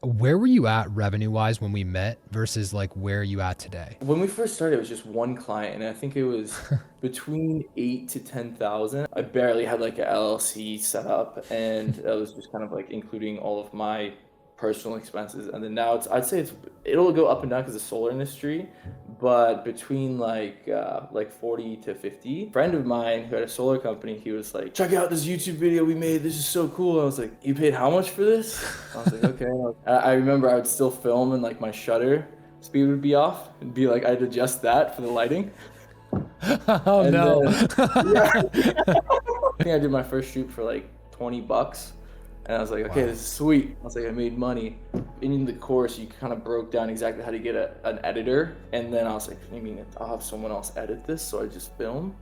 Where were you at revenue wise when we met versus like where are you at today? When we first started, it was just one client, and I think it was between 8 to 10,000. I barely had like a LLC set up, and it was just kind of like including all of my personal expenses. And then now I'd say it'll go up and down because the solar industry, but between like 40 to 50. A friend of mine who had a solar company, he was like, check out this YouTube video we made. This is so cool. I was like, you paid how much for this? I was like, okay. I remember I would still film in like my shutter speed would be off and be like I'd adjust that for the lighting. Oh And no. then yeah, I think I did my first shoot for like 20 bucks. And I was like, okay, Wow. this is sweet. I was like, I made money. In the course, you kind of broke down exactly how to get an editor. And then I was like, I mean, I'll have someone else edit this, so I just film.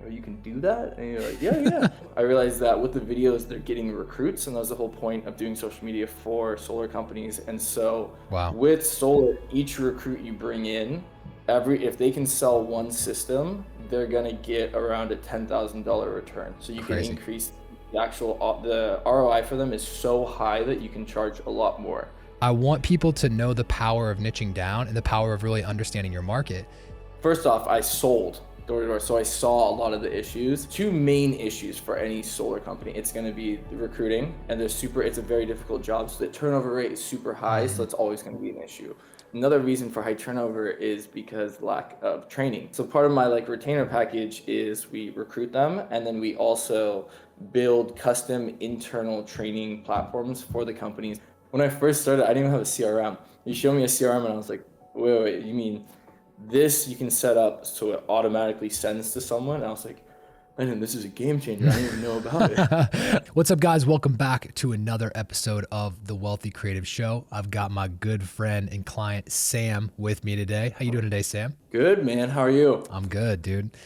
Or you can do that? And you're like, yeah, yeah. I realized that with the videos, they're getting recruits. And that was the whole point of doing social media for solar companies. And so Wow. with solar, each recruit you bring in, if they can sell one system, they're gonna get around a $10,000 return. So you can Crazy. increase the ROI for them is so high that you can charge a lot more. I want people to know the power of niching down and the power of really understanding your market. First off, I sold door to door, so I saw a lot of the issues. Two main issues for any solar company. It's going to be the recruiting, and it's a very difficult job, so the turnover rate is super high, so it's always going to be an issue. Another reason for high turnover is because lack of training. So part of my like retainer package is we recruit them, and then we also build custom internal training platforms for the companies. When I first started, I didn't even have a CRM. You showed me a CRM, and I was like, wait, you mean this you can set up so it automatically sends to someone? And I was like, man, this is a game changer. I didn't even know about it. What's up, guys? Welcome back to another episode of the Wealthy Creative Show. I've got my good friend and client Sam with me today. How you doing today, Sam? Good, man. How are you? I'm good, dude.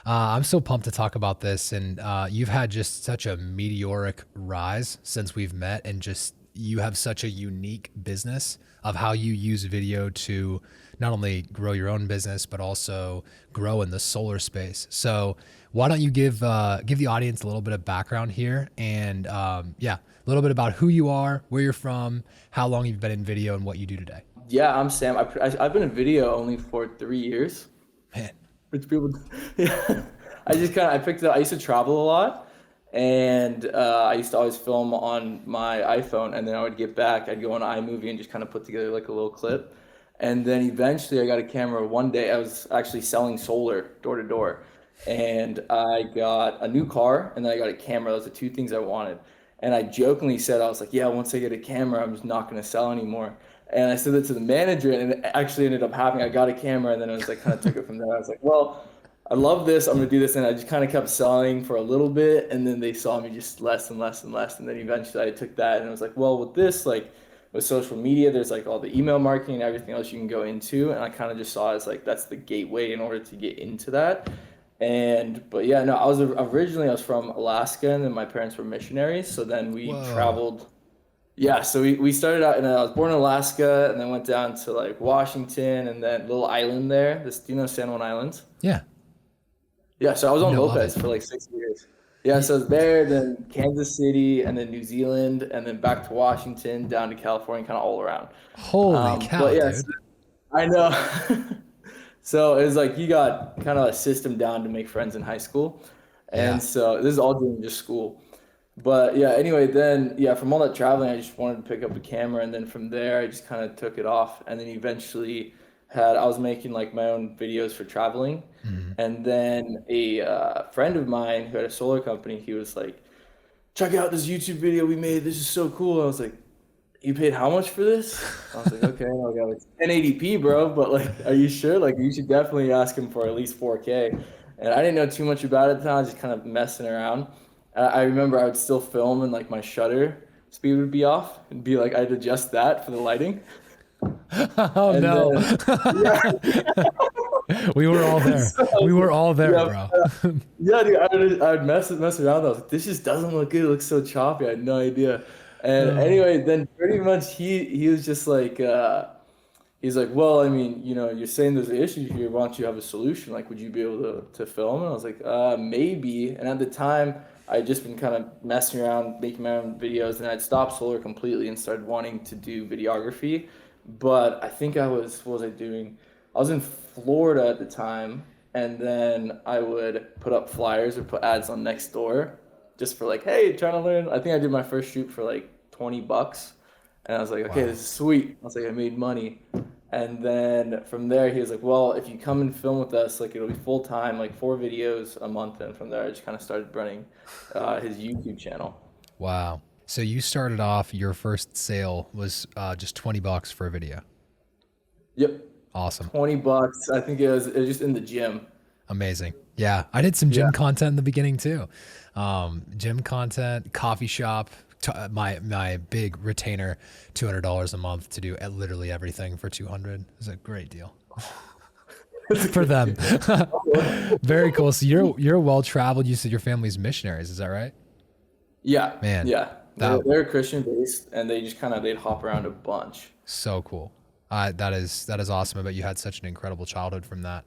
I'm so pumped to talk about this, and you've had just such a meteoric rise since we've met, and just you have such a unique business of how you use video to not only grow your own business but also grow in the solar space. So why don't you give the audience a little bit of background here, and a little bit about who you are, where you're from, how long you've been in video, and what you do today. Yeah, I'm Sam. I've been in video only for 3 years, Man, which people, yeah. I picked it up. I used to travel a lot, and I used to always film on my iPhone, and then I would get back. I'd go on iMovie and just kind of put together like a little clip. And then eventually I got a camera. One day I was actually selling solar door to door, and I got a new car, and then I got a camera. Those are the two things I wanted. And I jokingly said, I was like, yeah, once I get a camera, I'm just not going to sell anymore. And I said that to the manager, and it actually ended up happening. I got a camera, and then I was like, kind of took it from there. I was like, well, I love this. I'm gonna do this, and I just kind of kept selling for a little bit, and then they saw me just less and less and less, and then eventually I took that, and I was like, well, with this, like with social media, there's like all the email marketing and everything else you can go into, and I kind of just saw it as like that's the gateway in order to get into that. But yeah, no, I was from Alaska, and then my parents were missionaries, so then we whoa, traveled. Yeah, so we started out, and I was born in Alaska, and then went down to like Washington, and then little island there. Do you know San Juan Islands? yeah, Yeah, so I was on no of it. Lopez for like 6 years. Yeah, so I was there, then Kansas City, and then New Zealand, and then back to Washington, down to California, kind of all around. Holy But cow, yes, dude. I know. So it was like you got kind of a system down to make friends in high school. And Yeah. so this is all during just school. But yeah, anyway, then yeah, from all that traveling, I just wanted to pick up a camera, and then from there, I just kind of took it off, and then eventually I was making like my own videos for traveling, Mhm. and then a friend of mine who had a solar company, he was like, check out this YouTube video we made. This is so cool. I was like, you paid how much for this? I was like, okay, I got like 1080p, bro, but like, are you sure? Like, you should definitely ask him for at least 4K. And I didn't know too much about it at the time. I was just kind of messing around. I remember I would still film and like my shutter speed would be off and be like, I'd adjust that for the lighting. Oh And no. then, yeah, We were all there. so I We was were like, all there, yeah, bro. yeah, dude, I would mess around. I was like, this just doesn't look good. It looks so choppy. I had no idea. And Oh, anyway, then pretty much he was just like, he's like, well, I mean, you're saying there's an issue here. Why don't you have a solution? Like, would you be able to film? And I was like, maybe. And at the time, I had just been kind of messing around, making my own videos, and I'd stopped solar completely and started wanting to do videography. But I think what was I doing? I was in Florida at the time, and then I would put up flyers or put ads on Nextdoor just for like, hey, trying to learn. I think I did my first shoot for like $20. And I was like, okay, Wow. this is sweet. I was like, I made money. And then from there, he was like, well, if you come and film with us, like it'll be full time, like 4 videos a month. And from there, I just kind of started running his YouTube channel. Wow. So you started off, your first sale was just $20 for a video. Yep, Awesome. 20 bucks. I think it was just in the gym. Amazing. Yeah. I did some Yeah. gym content in the beginning too. Gym content, coffee shop, my big retainer, $200 a month to do literally everything for 200 is a great deal for them. Very cool. So you're well traveled. You said your family's missionaries. Is that right? Yeah, Man, yeah. that They're Christian based, and they just kind of they'd hop around a bunch. so cool. That is awesome. I bet you had such an incredible childhood from that.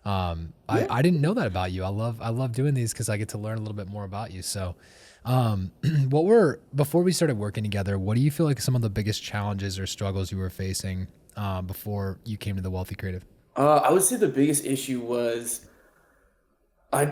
Yeah. I didn't know that about you. I love doing these because I get to learn a little bit more about you. So, before we started working together, what do you feel like some of the biggest challenges or struggles you were facing before you came to the Wealthy Creative? I would say the biggest issue was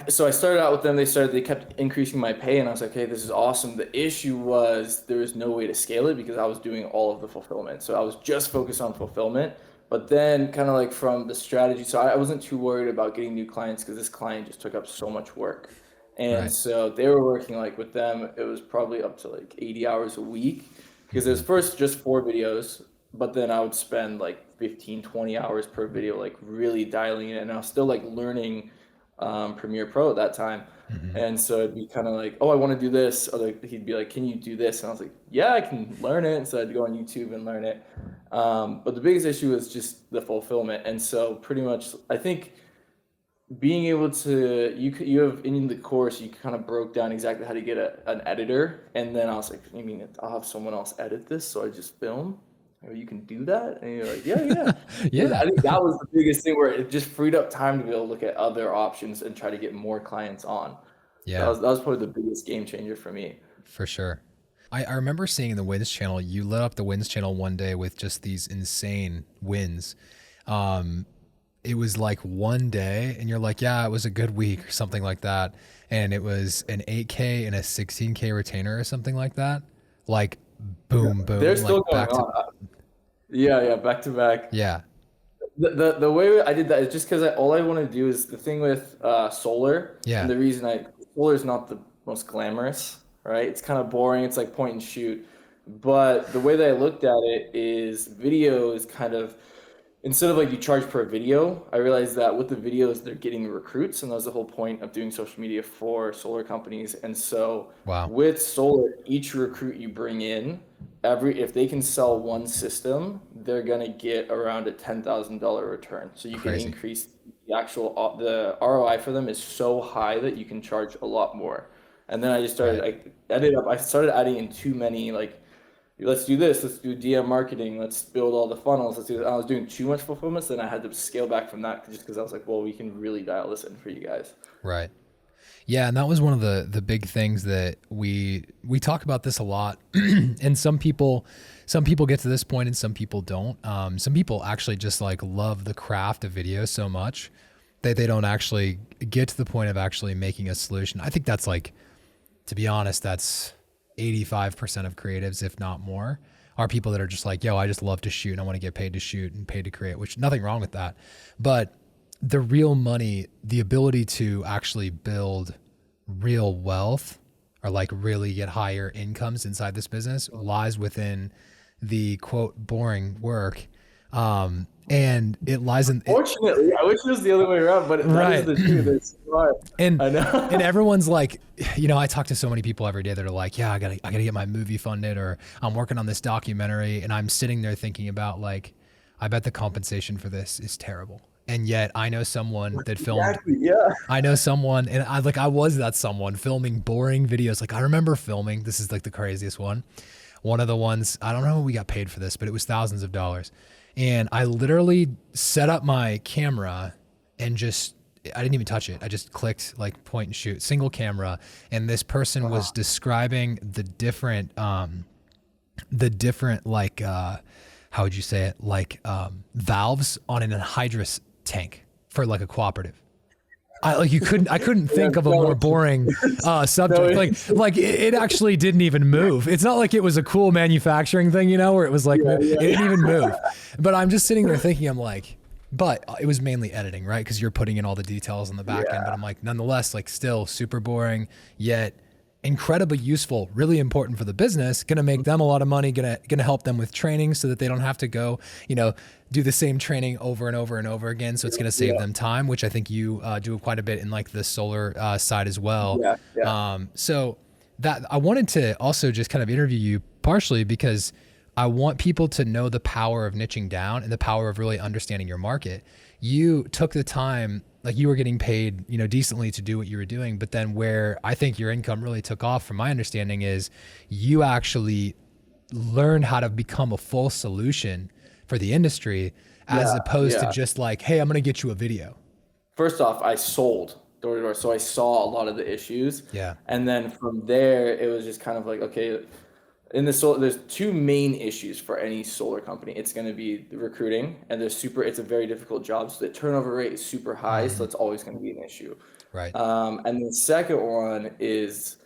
so I started out with them. They kept increasing my pay, and I was like, "Hey, this is awesome." The issue was there was no way to scale it because I was doing all of the fulfillment. So I was just focused on fulfillment. But then, kind of like from the strategy, so I wasn't too worried about getting new clients because this client just took up so much work, and Right. so they were working like with them. It was probably up to like 80 hours a week because it was Hmm. first just 4 videos, but then I would spend like 15, 20 hours per video, like really dialing it, and I was still like learning Premiere Pro at that time. Hmm. And so it'd be kind of like, oh, I want to do this. Or like, he'd be like, can you do this? And I was like, yeah, I can learn it. And so I'd go on YouTube and learn it. But the biggest issue is just the fulfillment. And so pretty much, I think being able to, you have in the course, you kind of broke down exactly how to get an editor. And then I was like, you mean I'll have someone else edit this? So I just film? Or you can do that? And you're like, yeah, yeah. And Yeah. I think that was the biggest thing where it just freed up time to be able to look at other options and try to get more clients on. That Yeah. was that was probably the biggest game changer for me. For sure. I remember seeing in the wins channel, you lit up the wins channel one day with just these insane wins. Um, it was like one day and you're like, yeah, it was a good week or something like that. And it was an 8K and a 16K retainer or something like that. Like Yeah. boom, They're boom, still like going back to, on. Yeah, yeah, back to back. yeah. The way I did that is just because all I want to do is the thing with solar, and Yeah. the reason solar is not the most glamorous, right? It's kind of boring. It's like point and shoot. But the way that I looked at it is video is kind of instead of like you charge per video, I realized that with the videos they're getting recruits, and that was the whole point of doing social media for solar companies. And so Wow. with solar, each recruit you bring in, if they can sell one system, they're gonna get around a $10,000 return. So you can Crazy. increase the ROI for them is so high that you can charge a lot more. And then Right. I started adding in too many like let's do this, let's do DM marketing, let's build all the funnels, let's do this. I was doing too much fulfillment, so then I had to scale back from that just because I was like, well, we can really dial this in for you guys. Right. Yeah, and that was one of the big things that we talk about this a lot, and some people get to this point and some people don't. Some people actually just like love the craft of video so much that they don't actually get to the point of actually making a solution. I think that's like, to be honest, that's 85% of creatives, if not more, are people that are just like, yo, I just love to shoot and I want to get paid to shoot and paid to create, which nothing wrong with that. But the real money, the ability to actually build real wealth or like really get higher incomes inside this business lies within the quote boring work. And it lies in it, Fortunately, I wish it was the other way around, but that is right. the truth. It's smart. And I and know. everyone's like, I talk to so many people every day that are like, yeah, I gotta get my movie funded, or I'm working on this documentary, and I'm sitting there thinking about like, I bet the compensation for this is terrible. And yet I know someone that filmed, Exactly. Yeah. I know someone, and I was that someone filming boring videos. Like I remember filming, this is like the craziest one. One of the ones, I don't know what we got paid for this, but it was thousands of dollars. And I literally set up my camera and just I didn't even touch it. I just clicked like point and shoot, single camera. And this person was Wow. describing the different like, how would you say it? Like, valves on an anhydrous tank for like a cooperative. I couldn't Yeah, think of a no, more boring no, subject. Like it actually didn't even move. It's not like it was a cool manufacturing thing, you know, where it was like yeah, it didn't yeah, even move. But I'm just sitting there thinking, I'm like, but it was mainly editing, right? Because you're putting in all the details on the back end. But yeah, I'm like, nonetheless, like still super boring, yet incredibly useful, really important for the business, going to make them a lot of money, going to help them with training so that they don't have to go, you know, do the same training over and over and over again. So it's going to save yeah, them time, which I think you do quite a bit in like the solar side as well. yeah, yeah, So that I wanted to also just kind of interview you partially because I want people to know the power of niching down and the power of really understanding your market. You took the time, like you were getting paid, you know, decently to do what you were doing. But then where I think your income really took off from my understanding is you actually learned how to become a full solution for the industry as yeah, opposed to yeah. just like, hey, I'm going to get you a video. First off, I sold door to door, so I saw a lot of the issues, Yeah. and then from there, it was just kind of like, okay, in the solar, there's two main issues for any solar company. It's going to be the recruiting, and it's a very difficult job, so the turnover rate is super high, so Hmm. it's always going to be an issue. Right. And the second one is,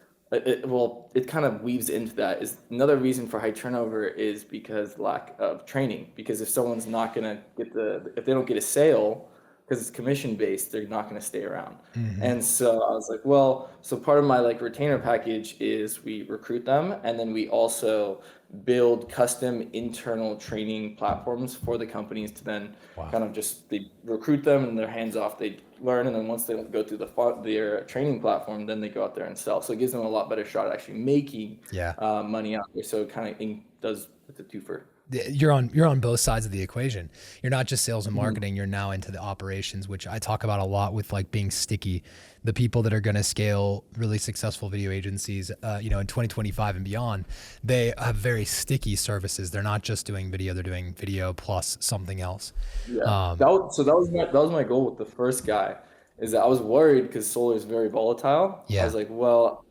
well, it kind of weaves into that. Is another reason for high turnover is because lack of training. Because if someone's not gonna if they don't get a sale, because it's commission based, they're not gonna stay around. Hmm. And so I was like, well, so part of my like retainer package is we recruit them, and then we also build custom internal training platforms for the companies to then Wow. kind of just they recruit them and they're hands off. They learn, and then once they go through their training platform, then they go out there and sell. So it gives them a lot better shot at actually making Yeah. money out there. So it kind of does the twofer. You're on both sides of the equation. You're not just sales and Mhm. marketing, you're now into the operations, which I talk about a lot with like being sticky. The people that are going to scale really successful video agencies, you know, in 2025 and beyond, they have very sticky services. They're not just doing video, they're doing video plus something else. Yeah, Um, that was my goal with the first guy, is that I was worried because solar is very volatile. I yeah. was like, well,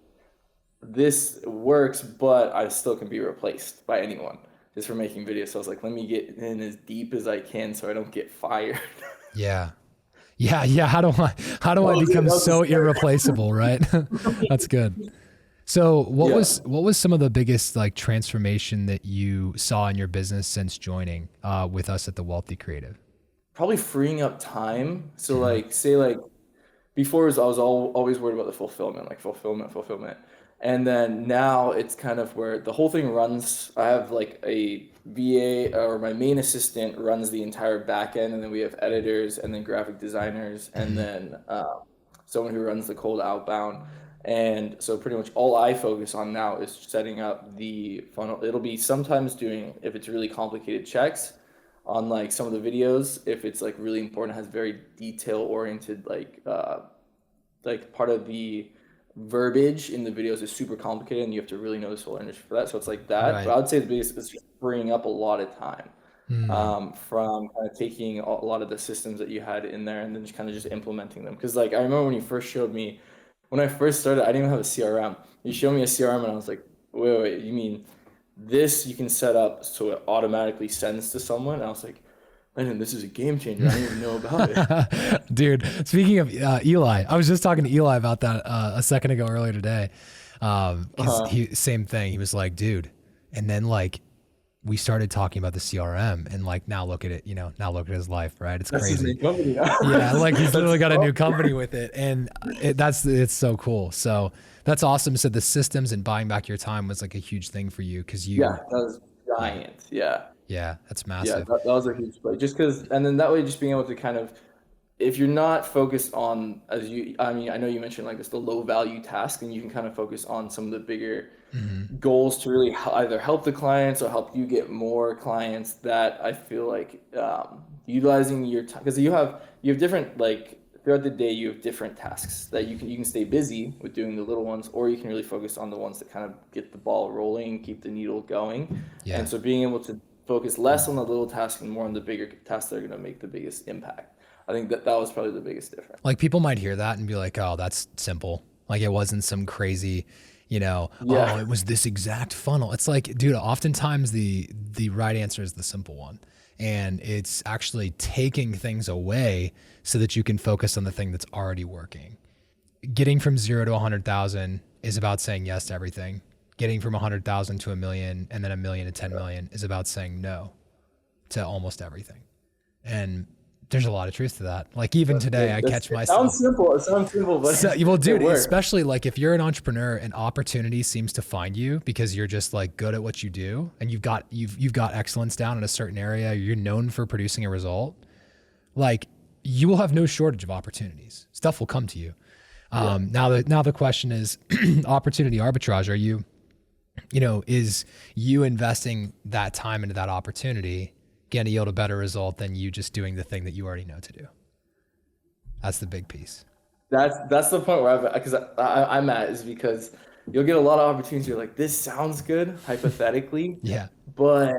this works, but I still can be replaced by anyone just for making videos. So I was like, let me get in as deep as I can so I don't get fired. Yeah. Yeah, yeah. How do I become That was so the scary irreplaceable, right? That's good. So what Yeah. was some of the biggest like transformation that you saw in your business since joining with us at the Wealthy Creative? Probably freeing up time. So Hmm. like say like before I was always worried about the fulfillment, like fulfillment. And then now it's kind of where the whole thing runs. I have like a VA, or my main assistant runs the entire back end, and then we have editors and then graphic designers and Hmm. then someone who runs the cold outbound. And so pretty much all I focus on now is setting up the funnel. It'll be sometimes doing, if it's really complicated, checks on like some of the videos. If it's like really important, has very detail oriented like part of the verbiage in the videos is super complicated and you have to really know the solar industry for that. So it's like that. But Right. I would say the biggest is just freeing up a lot of time Mm. from kind of taking a lot of the systems that you had in there and then just kind of just implementing them. Because like I remember when you first showed me, when I first started, I didn't even have a CRM. You showed me a CRM and I was like, wait, you mean this you can set up so it automatically sends to someone? And I was like, man, this is a game changer. I didn't even know about it. Dude, speaking of Eli, I was just talking to Eli about that a second ago earlier today. Cause Uh-huh. he, same thing. He was like, dude, and then like we started talking about the CRM and like now look at it, you know, now look at his life, right? It's That's his crazy. new company now. Yeah, like he's That's literally got a new awesome. company with it, and it's so cool. So that's awesome. So the systems and buying back your time was like a huge thing for you because Yeah, you, that was yeah, giant. Yeah. yeah, that's Yeah, massive. that was a huge play. Just because, and then that way, just being able to kind of, if you're not focused on, I mean, I know you mentioned like this, the low value task, and you can kind of focus on some of the bigger Hmm. goals to really either help the clients or help you get more clients. That I feel like utilizing your time, because you have different like throughout the day you have different tasks that you can stay busy with doing the little ones, or you can really focus on the ones that kind of get the ball rolling, keep the needle going. And Yeah. so being able to focus less on the little tasks and more on the bigger tasks that are going to make the biggest impact. I think that was probably the biggest difference. Like people might hear that and be like, oh, that's simple. Like it wasn't some crazy, Yeah. oh, it was this exact funnel. It's like, dude, oftentimes the right answer is the simple one. And it's actually taking things away so that you can focus on the thing that's already working. Getting from 0 to 100,000 is about saying yes to everything. Getting from 100,000 to 1 million and then 1 million to 10 million is about saying no to almost everything. And there's a lot of truth to that. Like even today, I catch myself. It sounds simple, but well, dude, especially like if you're an entrepreneur and opportunity seems to find you because you're just like good at what you do and you've got excellence down in a certain area, you're known for producing a result, like you will have no shortage of opportunities. Stuff will come to you. Now the question is opportunity arbitrage. Are you, is you investing that time into that opportunity going to yield a better result than you just doing the thing that you already know to do? That's the big piece. That's the point where I'm at, is because you'll get a lot of opportunities. You're like, this sounds good hypothetically. Yeah. But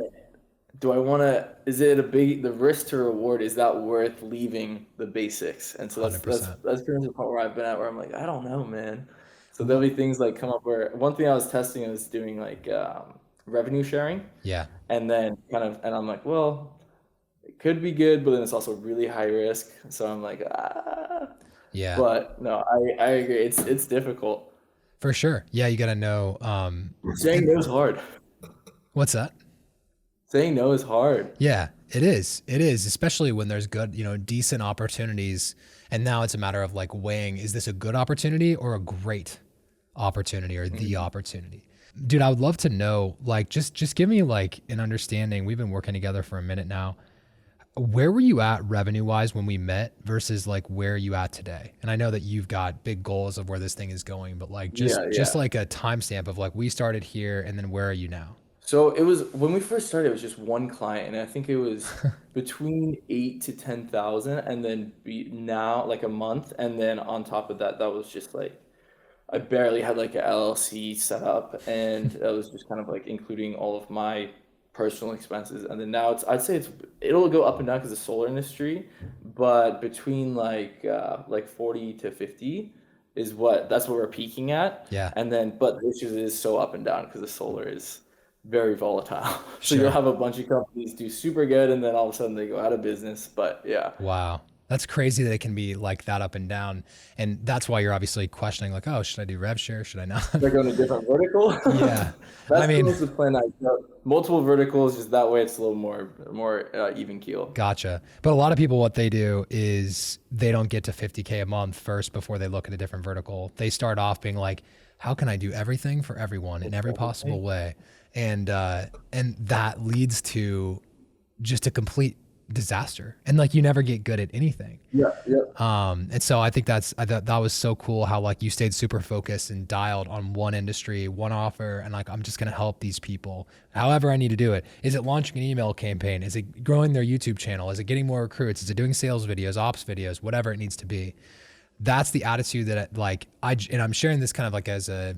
do I want to, is it the risk to reward, is that worth leaving the basics? And so that's pretty much the point where I've been at, where I'm like, I don't know, man. So there'll be things like come up where one thing I was testing was doing like revenue sharing. Yeah. And then and I'm like, well, it could be good, but then it's also really high risk. So I'm like, yeah. But no, I agree. It's difficult. For sure. Yeah. You got to know. Saying no is hard. What's that? Saying no is hard. Yeah, it is. It is, especially when there's good, decent opportunities. And now it's a matter of like weighing, is this a good opportunity or a great opportunity or the opportunity? Dude, I would love to know, like, just give me like an understanding. We've been working together for a minute now. Where were you at revenue wise when we met versus like where are you at today? And I know that you've got big goals of where this thing is going, but like just like a timestamp of like, we started here and then where are you now? So it was, when we first started, it was just one client, and I think it was between 8 to 10,000, and then now like a month, and then on top of that, that was just like, I barely had like an LLC set up, and it was just kind of like including all of my personal expenses. And then now I'd say it'll go up and down because of the solar industry, but between like 40 to 50 that's what we're peaking at. Yeah. And then, but the issue is so up and down because the solar is very volatile. So Sure. You'll have a bunch of companies do super good, and then all of a sudden they go out of business. But yeah. Wow. That's crazy that it can be like that up and down. And that's why you're obviously questioning like, oh, should I do rev share? Should I not? They're going a different vertical. Yeah. That's the plan. Multiple verticals, just that way it's a little more even keel. Gotcha. But a lot of people, what they do is they don't get to 50K a month first before they look at a different vertical. They start off being like, how can I do everything for everyone in every possible way? And that leads to just a complete disaster. And like, you never get good at anything. Yeah. And so I think that was so cool how like you stayed super focused and dialed on one industry, one offer. And like, I'm just going to help these people however I need to do it. Is it launching an email campaign? Is it growing their YouTube channel? Is it getting more recruits? Is it doing sales videos, ops videos, whatever it needs to be? That's the attitude that and I'm sharing this kind of like as a,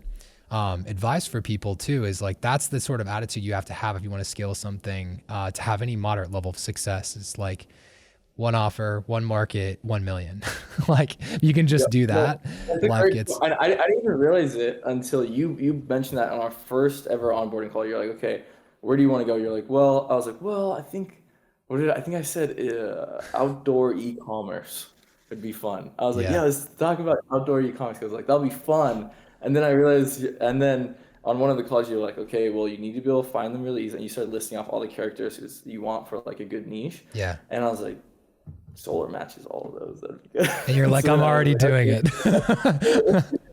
advice for people too, is like, that's the sort of attitude you have to have if you want to scale something, to have any moderate level of success. Is like one offer, one market, 1 million. Like you can just do that. Like I didn't even realize it until you mentioned that on our first ever onboarding call. You're like, okay, where do you want to go? You're like, well, I was like, well, I think I said outdoor e-commerce would be fun. I was like, yeah, let's talk about outdoor e-commerce. I was like, that'll be fun. And then I realized, and then on one of the calls, you're like, okay, well, you need to be able to find them really easy. And you start listing off all the characteristics you want for like a good niche. Yeah. And I was like, solar matches all of those. That'd be good. And you're like, so I'm already doing it.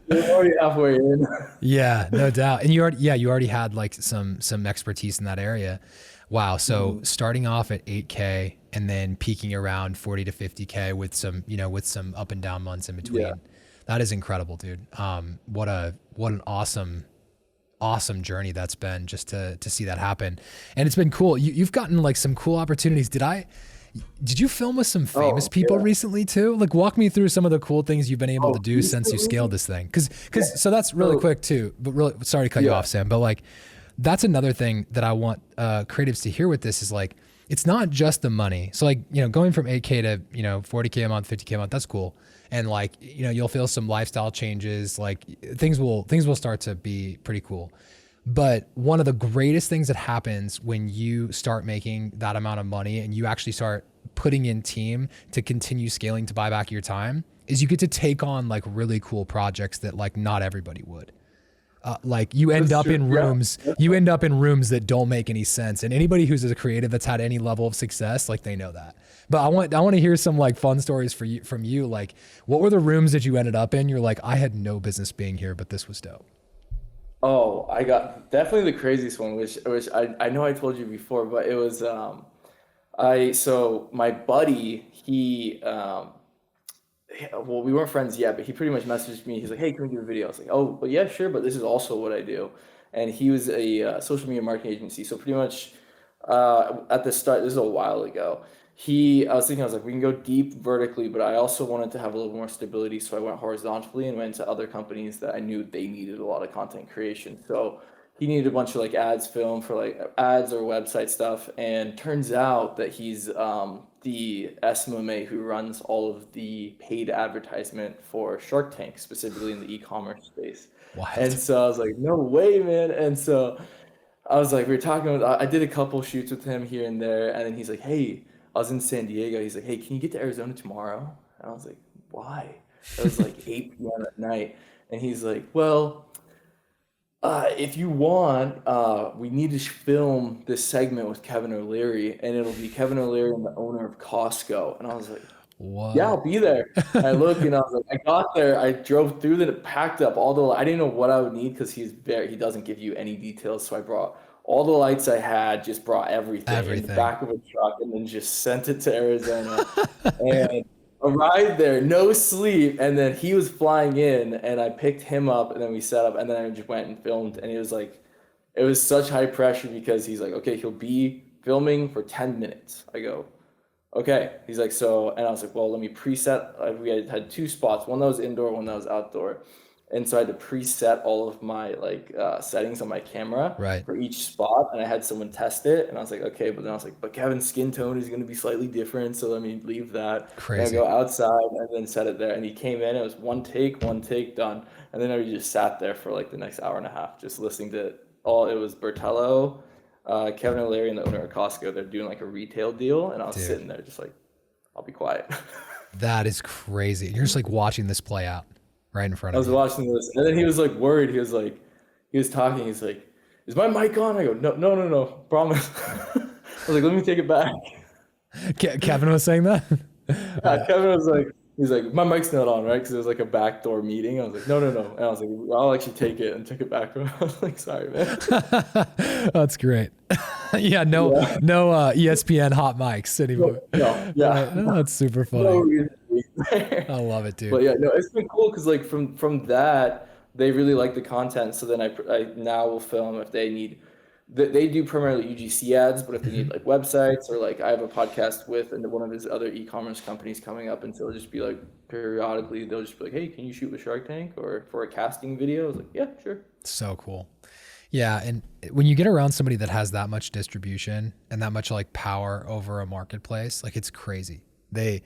You're already halfway in. Yeah, no doubt. And you already had like some expertise in that area. Wow. So starting off at 8K and then peaking around 40 to 50K with some up and down months in between. Yeah. That is incredible, dude. What an awesome journey that's been, just to see that happen. And it's been cool. You've gotten like some cool opportunities. Did you film with some famous people recently too? Like walk me through some of the cool things you've been able to do since you scaled this thing. So that's really quick too, but really sorry to cut you off, Sam, but like, that's another thing that I want creatives to hear with this is like, it's not just the money. So like, going from 8K to, 40K a month, 50K a month, that's cool. And like, you'll feel some lifestyle changes, like things will start to be pretty cool. But one of the greatest things that happens when you start making that amount of money and you actually start putting in team to continue scaling to buy back your time is you get to take on like really cool projects that like not everybody would. Like you end up in rooms, that don't make any sense. And anybody who's a creative that's had any level of success, like they know that. But I want to hear some like fun stories from you. Like what were the rooms that you ended up in? You're like, I had no business being here, but this was dope. Oh, I got definitely the craziest one, which I know I told you before, but it was so my buddy, well, we weren't friends yet, but he pretty much messaged me. He's like, "Hey, can we do a video?" I was like, "Oh, well, yeah, sure, but this is also what I do." And he was a social media marketing agency, so pretty much at the start, this is a while ago. I was thinking, I was like, we can go deep vertically, but I also wanted to have a little more stability, so I went horizontally and went to other companies that I knew they needed a lot of content creation. So he needed a bunch of like ads film for like ads or website stuff, and turns out that he's the SMMA who runs all of the paid advertisement for Shark Tank, specifically in the e-commerce space. And Wild. so I was like, no way, man. And so I was like, we were talking I did a couple shoots with him here and there, and then he's like, hey, I was in San Diego. He's like, hey, can you get to Arizona tomorrow? And I was like, why? It was like 8 p.m. at night. And he's like, well, if you want, we need to film this segment with Kevin O'Leary, and it'll be Kevin O'Leary and the owner of Costco. And I was like, yeah, What? I'll be there. And I look and I was like, I got there, I drove through that, packed up all the, I didn't know what I would need because he doesn't give you any details. So I brought all the lights I had, just brought everything in the Everything. back of a truck and then just sent it to Arizona and arrived there, no sleep. And then he was flying in and I picked him up and then we set up and then I just went and filmed. And it was like, it was such high pressure because he's like, okay, he'll be filming for 10 minutes. I go, okay. He's like, so, and I was like, well, let me preset. We had two spots, one that was indoor, one that was outdoor. And so I had to preset all of my like settings on my camera Right. for each spot. And I had someone test it. And I was like, okay. But then I was like, but Kevin's skin tone is going to be slightly different. So let me leave that. And I Crazy. go outside and then set it there. And he came in, it was one take, done. And then I just sat there for like the next hour and a half, just listening to it was Bertello, Kevin O'Leary and the owner of Costco. They're doing like a retail deal, and I was Dude, sitting there just like, I'll be quiet. that is crazy. You're just like watching this play out right in front I of was you. watching this, and then he was like worried. He was like, he was talking. He's like, "Is my mic on?" I go, "No, no, no, no, promise." I was like, "Let me take it back." Kevin was saying that? Yeah, Kevin was like, he's like, "My mic's not on, right?" Because it was like a backdoor meeting. I was like, "No, no, no," and I was like, "I'll actually take it," and took it back. I was like, "Sorry, man." That's great. Yeah, no, Yeah. no ESPN hot mics anymore. No, no, Right. yeah. Oh, that's super No funny. reason to be I there. love it, dude. But yeah, no, it's been cool because like from that they really like the content. So then I now will film if they need. They do primarily UGC ads, but if they need Mhm. like websites or like I have a podcast with and one of his other e-commerce companies coming up, and so it'll just be like periodically they'll just be like, hey, can you shoot with Shark Tank or for a casting video? I was like, yeah, sure. So cool. Yeah, and when you get around somebody that has that much distribution and that much like power over a marketplace, like it's crazy. They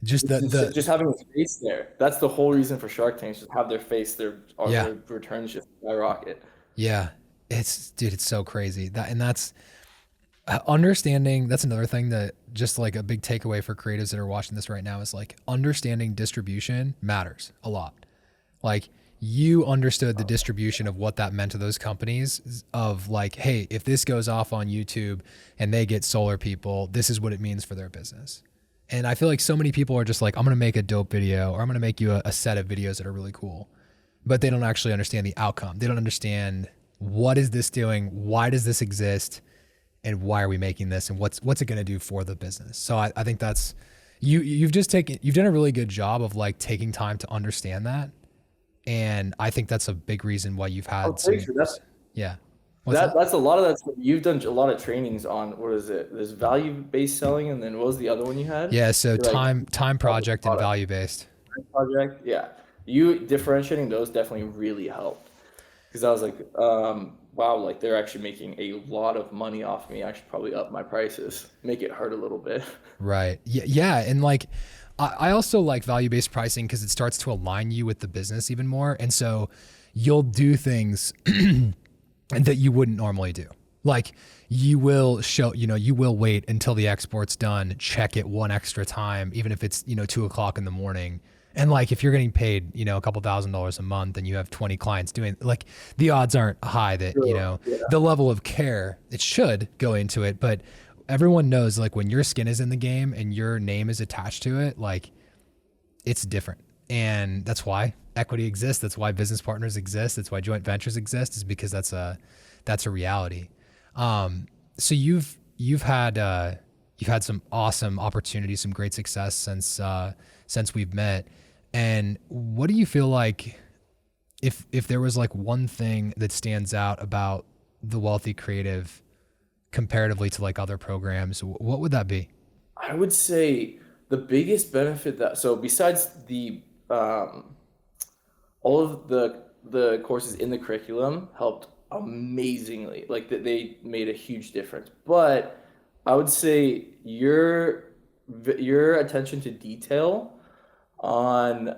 just Just having his face there. That's the whole reason for Shark Tank. Just have their face, yeah, their returns just skyrocket. yeah. It's dude, it's so crazy. That's understanding. That's another thing that just like a big takeaway for creatives that are watching this right now is like understanding distribution matters a lot. Like you understood the distribution of what that meant to those companies of like, hey, if this goes off on YouTube and they get solar people, this is what it means for their business. And I feel like so many people are just like, I'm going to make a dope video or I'm going to make you a set of videos that are really cool, but they don't actually understand the outcome. They don't understand what is this doing? Why does this exist? And why are we making this? And what's it going to do for the business? So I think that's, you've done a really good job of like taking time to understand that. And I think that's a big reason why you've Oh, had some, thanks for that. yeah. What's that? That's a lot of that stuff. You've done a lot of trainings on what is it? There's value-based selling, and then what was the other one you had? Yeah. So You're like time sell the project and product value based. project. Yeah, you differentiating those definitely really helped because I was like, wow, like they're actually making a lot of money off me. I should probably up my prices, make it hurt a little bit. Right. Yeah. Yeah. And like, I also like value-based pricing because it starts to align you with the business even more. And so you'll do things that you wouldn't normally do. Like you will show, you will wait until the export's done, check it one extra time, even if it's, 2 o'clock in the morning. And like, if you're getting paid, a couple $1,000s a month and you have 20 clients doing, like, the odds aren't high that, Sure. Yeah. the level of care, it should go into it. But everyone knows, like, when your skin is in the game and your name is attached to it, like, it's different. And that's why equity exists. That's why business partners exist. That's why joint ventures exist, is because that's a reality. So you've had some awesome opportunities, some great success since we've met. And what do you feel like, if there was like one thing that stands out about the Wealthy Creative comparatively to like other programs, what would that be? I would say the biggest benefit that, so besides the all of the courses in the curriculum helped amazingly, like that they made a huge difference. But I would say your attention to detail on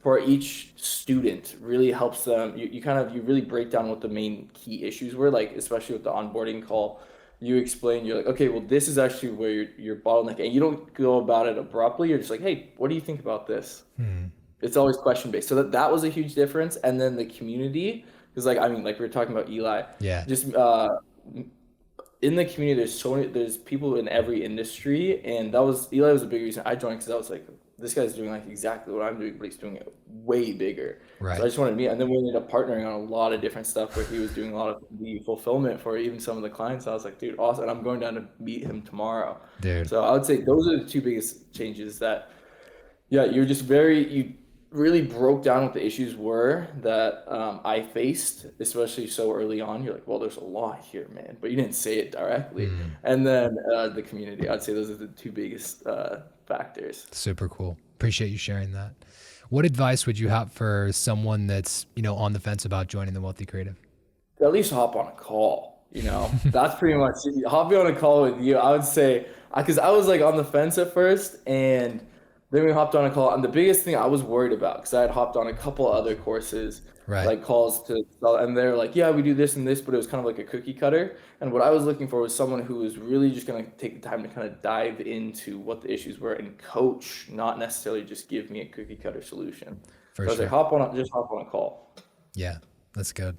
for each student really helps them. You really break down what the main key issues were, like especially with the onboarding call. You explain, you're like, okay, well, this is actually where your bottleneck, and you don't go about it abruptly. You're just like, hey, what do you think about this? It's always question based. So that was a huge difference. And then the community, because like, I mean, like we were talking about Eli, Yeah. just in the community, there's people in every industry, and Eli was a big reason I joined, because I was like, this guy's doing like exactly what I'm doing, but he's doing it way bigger. So I Right. just wanted to meet, and then we ended up partnering on a lot of different stuff where he was doing a lot of the fulfillment for even some of the clients. I was like, dude, awesome. And I'm going down to meet him tomorrow. Dude. So I would say those are the two biggest changes that, yeah, you really broke down what the issues were that I faced, especially so early on. You're like, well, there's a lot here, man, but you didn't say it directly. And then the community, I'd say those are the two biggest factors. Super cool. Appreciate you sharing that. What advice would you have for someone that's, on the fence about joining the Wealthy Creative? At least hop on a call, that's pretty much it. Hopping on a call with you, I would say, because I was like on the fence at first, and then we hopped on a call, and the biggest thing I was worried about, because I had hopped on a couple other courses, Right. like calls to sell, and they're like, yeah, we do this and this, but it was kind of like a cookie cutter. And what I was looking for was someone who was really just going to take the time to kind of dive into what the issues were and coach, not necessarily just give me a cookie cutter solution. For So I was sure. like, just hop on a call. Yeah. That's good.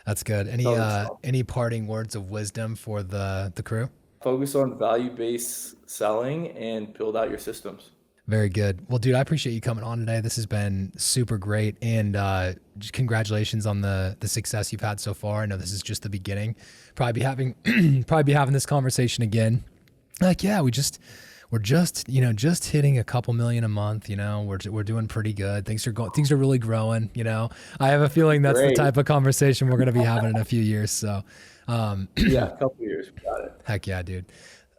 That's good. So Any parting words of wisdom for the crew? focus on value-based selling and build out your systems. Very good. Well, dude, I appreciate you coming on today. This has been super great, and just congratulations on the success you've had so far. I know this is just the beginning. Probably be having this conversation again. Like, yeah, we're just just hitting a couple million a month. We're doing pretty good. Things are really growing. I have a feeling that's the Great. type of conversation we're going to be having in a few years. So, Yeah, a couple years, we got it. heck yeah, dude.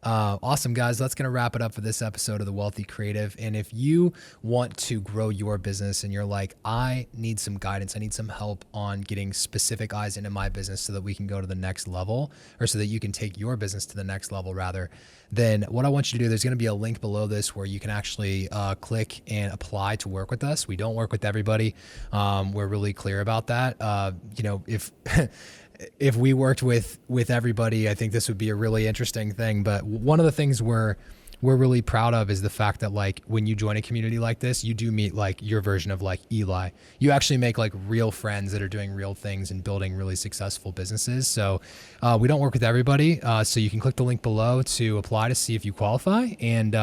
Awesome, guys. That's going to wrap it up for this episode of The Wealthy Creative. And if you want to grow your business and you're like, I need some guidance, I need some help on getting specific eyes into my business so that we can go to the next level, or so that you can take your business to the next level rather, then what I want you to do, there's going to be a link below this where you can actually click and apply to work with us. We don't work with everybody. We're really clear about that. If if we worked with everybody, I think this would be a really interesting thing. But one of the things we're really proud of is the fact that, like, when you join a community like this, you do meet like your version of like Eli. You actually make like real friends that are doing real things and building really successful businesses. So we don't work with everybody. So you can click the link below to apply to see if you qualify. And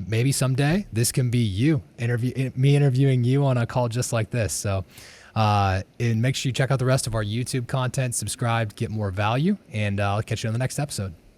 maybe someday this can be me interviewing you on a call just like this. So and make sure you check out the rest of our YouTube content, subscribe, get more value, and I'll catch you on the next episode.